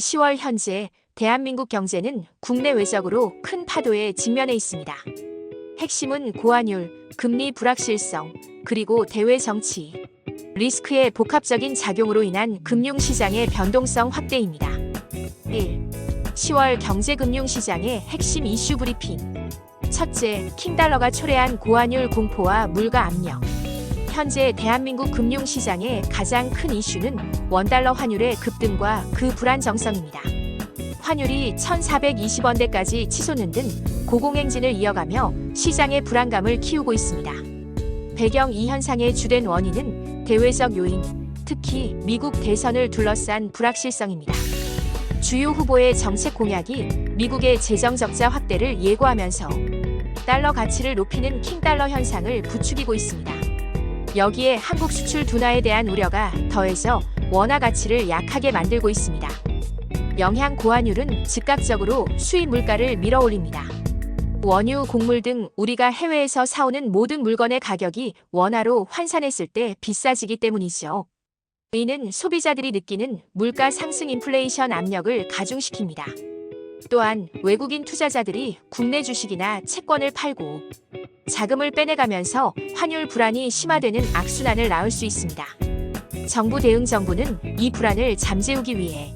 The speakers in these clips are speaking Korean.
10월 현재 대한민국 경제는 국내 외적으로 큰 파도에 직면해 있습니다. 핵심은 고환율, 금리 불확실성, 그리고 대외 정치, 리스크의 복합적인 작용으로 인한 금융시장의 변동성 확대입니다. 1. 10월 경제금융시장의 핵심 이슈 브리핑. 첫째, 킹달러가 초래한 고환율 공포와 물가 압력. 현재 대한민국 금융시장의 가장 큰 이슈는 원달러 환율의 급등과 그 불안정성입니다. 환율이 1,420원대까지 치솟는 등 고공행진을 이어가며 시장의 불안감을 키우고 있습니다. 배경 이 현상의 주된 원인은 대외적 요인, 특히 미국 대선을 둘러싼 불확실성입니다. 주요 후보의 정책 공약이 미국의 재정 적자 확대를 예고하면서 달러 가치를 높이는 킹달러 현상을 부추기고 있습니다. 여기에 한국 수출 둔화에 대한 우려가 더해져 원화 가치를 약하게 만들고 있습니다. 영향 고환율은 즉각적으로 수입 물가를 밀어올립니다. 원유, 곡물 등 우리가 해외에서 사오는 모든 물건의 가격이 원화로 환산했을 때 비싸지기 때문이죠. 이는 소비자들이 느끼는 물가 상승 인플레이션 압력을 가중시킵니다. 또한 외국인 투자자들이 국내 주식이나 채권을 팔고 자금을 빼내가면서 환율 불안이 심화되는 악순환을 낳을 수 있습니다. 정부 대응 정부는 이 불안을 잠재우기 위해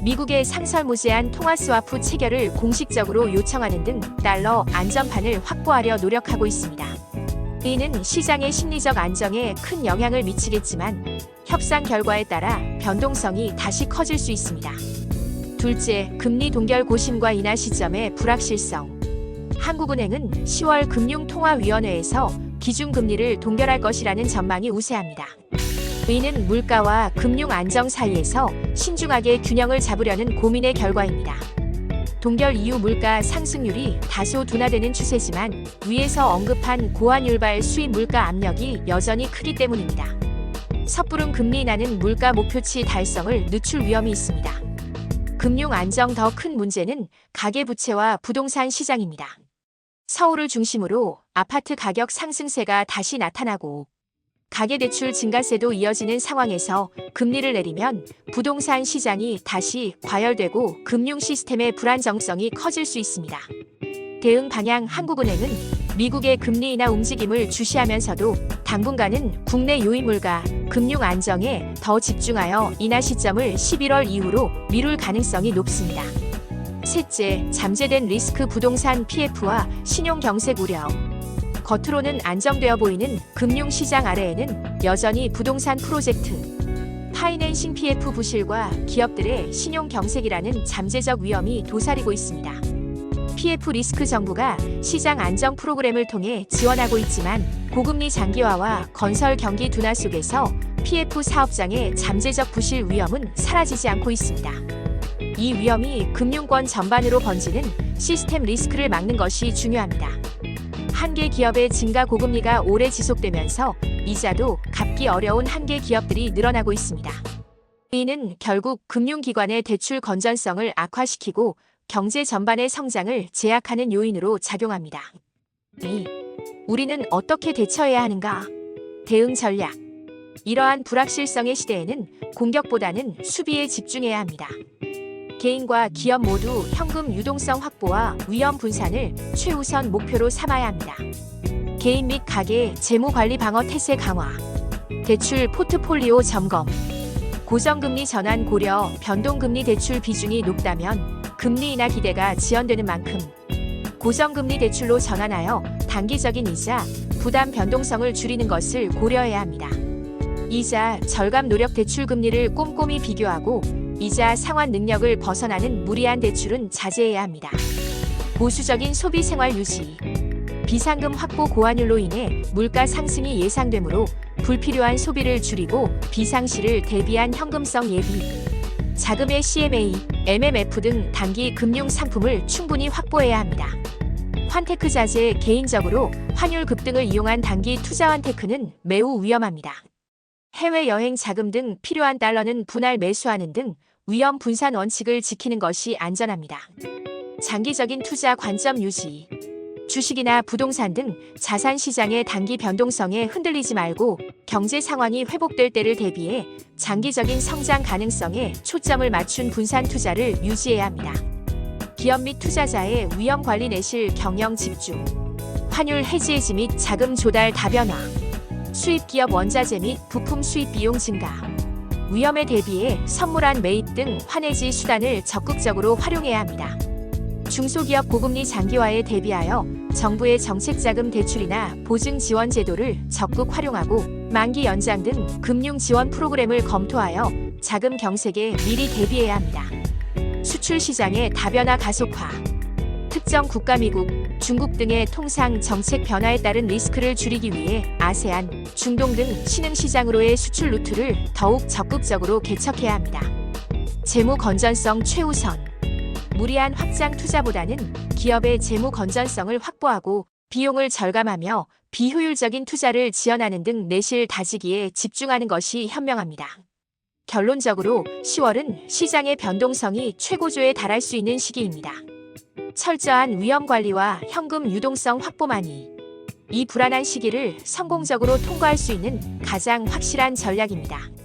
미국의 상설무제한 통화스와프 체결을 공식적으로 요청하는 등 달러 안전판을 확보하려 노력하고 있습니다. 이는 시장의 심리적 안정에 큰 영향을 미치겠지만 협상 결과에 따라 변동성이 다시 커질 수 있습니다. 둘째, 금리 동결 고심과 인하 시점의 불확실성. 한국은행은 10월 금융통화위원회에서 기준금리를 동결할 것이라는 전망이 우세합니다. 이는 물가와 금융 안정 사이에서 신중하게 균형을 잡으려는 고민의 결과입니다. 동결 이후 물가 상승률이 다소 둔화되는 추세지만 위에서 언급한 고환율발 수입 물가 압력이 여전히 크기 때문입니다. 섣부른 금리 인하는 물가 목표치 달성을 늦출 위험이 있습니다. 금융 안정 더 큰 문제는 가계부채와 부동산 시장입니다. 서울을 중심으로 아파트 가격 상승세가 다시 나타나고 가계대출 증가세도 이어지는 상황에서 금리를 내리면 부동산 시장이 다시 과열되고 금융 시스템의 불안정성이 커질 수 있습니다. 대응 방향 한국은행은 미국의 금리 인하 움직임을 주시하면서도 당분간은 국내 요인 물가, 금융 안정에 더 집중하여 인하 시점을 11월 이후로 미룰 가능성이 높습니다. 셋째, 잠재된 리스크 부동산 PF와 신용 경색 우려. 겉으로는 안정되어 보이는 금융시장 아래에는 여전히 부동산 프로젝트, 파이낸싱 PF 부실과 기업들의 신용 경색이라는 잠재적 위험이 도사리고 있습니다. PF 리스크 정부가 시장 안정 프로그램을 통해 지원하고 있지만 고금리 장기화와 건설 경기 둔화 속에서 PF 사업장의 잠재적 부실 위험은 사라지지 않고 있습니다. 이 위험이 금융권 전반으로 번지는 시스템 리스크를 막는 것이 중요합니다. 한계 기업의 증가 고금리가 오래 지속되면서 이자도 갚기 어려운 한계 기업들이 늘어나고 있습니다. 이는 결국 금융기관의 대출 건전성을 악화시키고 경제 전반의 성장을 제약하는 요인으로 작용합니다. 2. 우리는 어떻게 대처해야 하는가? 대응 전략. 이러한 불확실성의 시대에는 공격보다는 수비에 집중해야 합니다. 개인과 기업 모두 현금 유동성 확보와 위험 분산을 최우선 목표로 삼아야 합니다. 개인 및 가계 재무관리 방어 태세 강화, 대출 포트폴리오 점검, 고정금리 전환 고려, 변동금리 대출 비중이 높다면 금리 인하 기대가 지연되는 만큼 고정금리 대출로 전환하여 단기적인 이자, 부담 변동성을 줄이는 것을 고려해야 합니다. 이자 절감 노력 대출 금리를 꼼꼼히 비교하고 이자 상환 능력을 벗어나는 무리한 대출은 자제해야 합니다. 보수적인 소비 생활 유지. 비상금 확보 고환율로 인해 물가 상승이 예상되므로 불필요한 소비를 줄이고 비상시를 대비한 현금성 예비. 자금의 CMA, MMF 등 단기 금융 상품을 충분히 확보해야 합니다. 환테크 자재. 개인적으로 환율 급등을 이용한 단기 투자 환테크는 매우 위험합니다. 해외여행 자금 등 필요한 달러는 분할 매수하는 등 위험 분산 원칙을 지키는 것이 안전합니다. 장기적인 투자 관점 유지. 주식이나 부동산 등 자산 시장의 단기 변동성에 흔들리지 말고 경제 상황이 회복될 때를 대비해 장기적인 성장 가능성에 초점을 맞춘 분산 투자를 유지해야 합니다. 기업 및 투자자의 위험 관리 내실 경영 집중, 환율 해지 해지 및 자금 조달 다변화, 수입 기업 원자재 및 부품 수입 비용 증가, 위험에 대비해 선물한 매입 등 환해지 수단을 적극적으로 활용해야 합니다. 중소기업 고금리 장기화에 대비하여 정부의 정책자금 대출이나 보증 지원 제도를 적극 활용하고 만기 연장 등 금융 지원 프로그램을 검토하여 자금 경색에 미리 대비해야 합니다. 수출 시장의 다변화 가속화, 특정 국가 미국, 중국 등의 통상 정책 변화에 따른 리스크를 줄이기 위해 아세안, 중동 등 신흥 시장으로의 수출 루트를 더욱 적극적으로 개척해야 합니다. 재무 건전성 최우선. 무리한 확장 투자보다는 기업의 재무 건전성을 확보하고 비용을 절감하며 비효율적인 투자를 지원하는 등 내실 다지기에 집중하는 것이 현명합니다. 결론적으로 10월은 시장의 변동성이 최고조에 달할 수 있는 시기입니다. 철저한 위험 관리와 현금 유동성 확보만이 이 불안한 시기를 성공적으로 통과할 수 있는 가장 확실한 전략입니다.